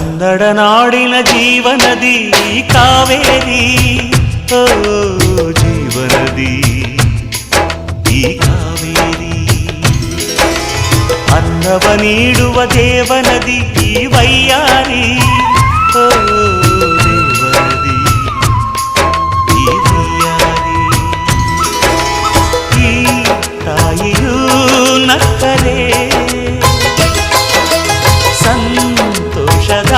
ಕನ್ನಡ ನಾಡಿನ ಜೀವನದಿ ಕಾವೇರಿ, ಓ ಜೀವನದಿ ಈ ಕಾವೇರಿ. ಅನ್ನವ ನೀಡುವ ದೇವನದಿ ಈ ವೈಯಾರಿ, ಓ ದೇವನದಿ ಈ ವೈಯಾರಿ. ಈ ತಾಯಿಯೂ ನಕ್ಕರೆ ಸಂತೋಷದ